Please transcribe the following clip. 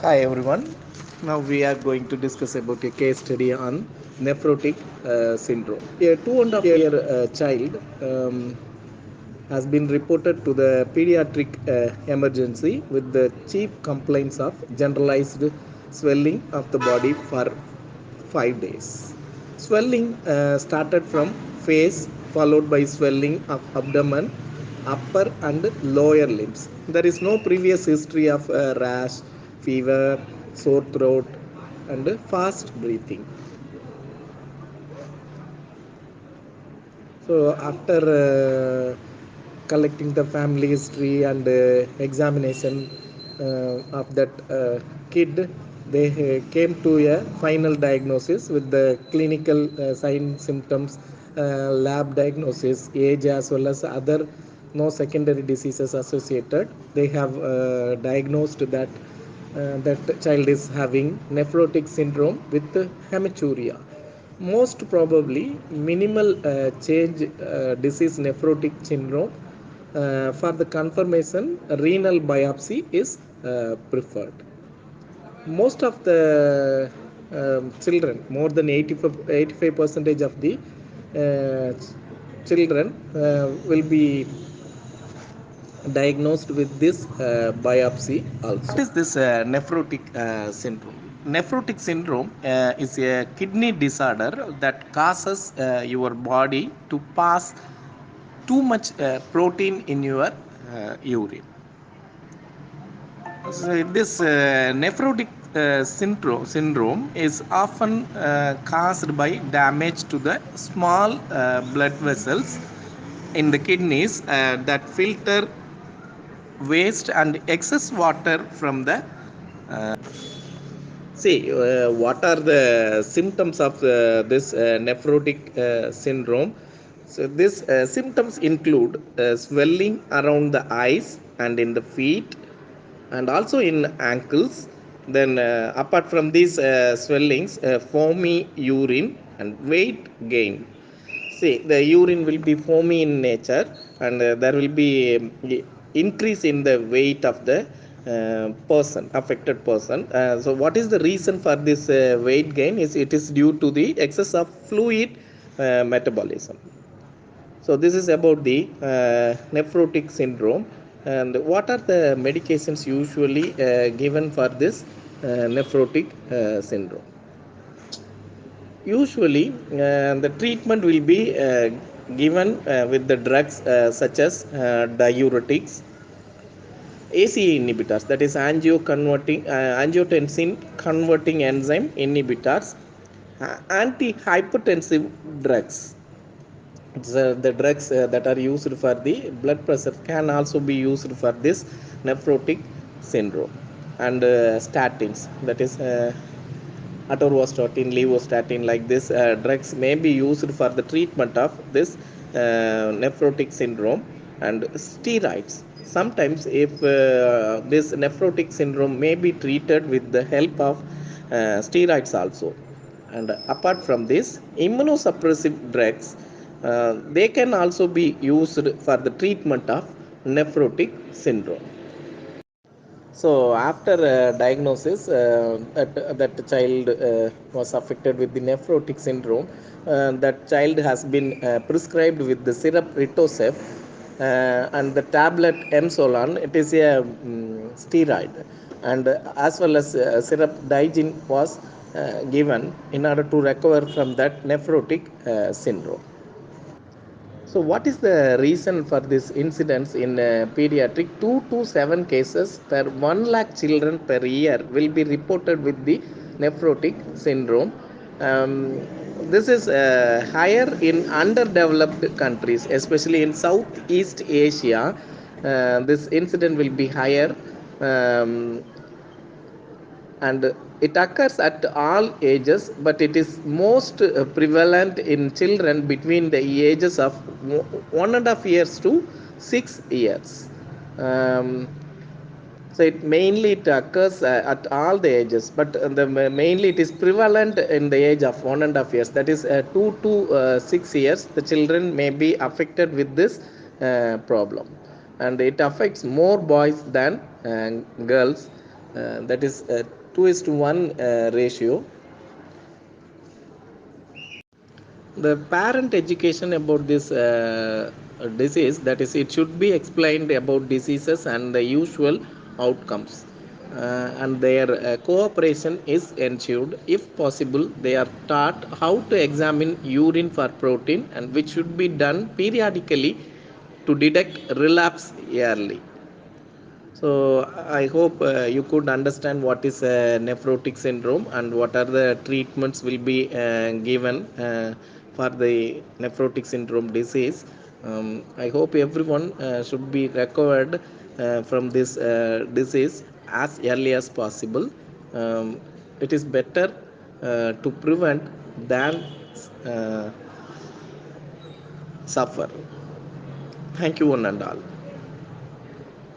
Hi everyone. Now we are going to discuss about a case study on nephrotic syndrome. A 2.5 year child has been reported to the pediatric emergency with the chief complaints of generalized swelling of the body for 5 days. Swelling started from face, followed by swelling of abdomen, upper and lower limbs. There is no previous history of rash, fever, sore throat, and fast breathing. So after collecting the family history and examination of that kid, they came to a final diagnosis with the clinical sign symptoms, lab diagnosis, age as well as other no secondary diseases associated. They have diagnosed that child is having nephrotic syndrome with hematuria. Most probably minimal change disease nephrotic syndrome. For the confirmation, renal biopsy is preferred. Most of the children, more than 85% of the children will be diagnosed with this biopsy also. What is this nephrotic syndrome? Nephrotic syndrome is a kidney disorder that causes your body to pass too much protein in your urine. So this nephrotic syndrome is often caused by damage to the small blood vessels in the kidneys that filter waste and excess water from the See, what are the symptoms of this nephrotic syndrome? So, these symptoms include swelling around the eyes and in the feet, and also in ankles. Then, apart from these swellings, foamy urine and weight gain. See, the urine will be foamy in nature, and there will be increase in the weight of the affected person. So, what is the reason for this weight gain? Is it is due to the excess of fluid metabolism. So, this is about the nephrotic syndrome. And what are the medications usually given for this nephrotic syndrome? Usually, the treatment will be given with the drugs such as diuretics, ACE inhibitors, that is angiotensin converting enzyme inhibitors, antihypertensive drugs. The drugs that are used for the blood pressure can also be used for this nephrotic syndrome, and statins, that is atorvastatin, levostatin, like this drugs may be used for the treatment of this nephrotic syndrome, and steroids. Sometimes, if this nephrotic syndrome may be treated with the help of steroids also. And apart from this, immunosuppressive drugs, they can also be used for the treatment of nephrotic syndrome. So after diagnosis, that child was affected with the nephrotic syndrome. That child has been prescribed with the syrup Ritosep and the tablet Emsolan. It is a steroid, and as well as syrup Digin was given in order to recover from that nephrotic syndrome. So, what is the reason for this incidence in pediatric? 2 to 7 cases per 1 lakh children per year will be reported with the nephrotic syndrome. This is higher in underdeveloped countries, especially in Southeast Asia. This incident will be higher. Um, and it occurs at all ages, but it is most prevalent in children between the ages of 1.5 years to 6 years. um, so it occurs at all the ages, but mainly it is prevalent in the age of 1.5 years, that is 2 to 6 years. The children may be affected with this problem, and it affects more boys than girls. that is 2:1 ratio. The parent education about this disease, that is, it should be explained about diseases and the usual outcomes, and their cooperation is ensured. If possible, they are taught how to examine urine for protein, and which should be done periodically to detect relapse early. So I hope you could understand what is nephrotic syndrome and what are the treatments will be given for the nephrotic syndrome disease. I hope everyone should be recovered from this disease as early as possible. It is better to prevent than uh, suffer. Thank you, one and all.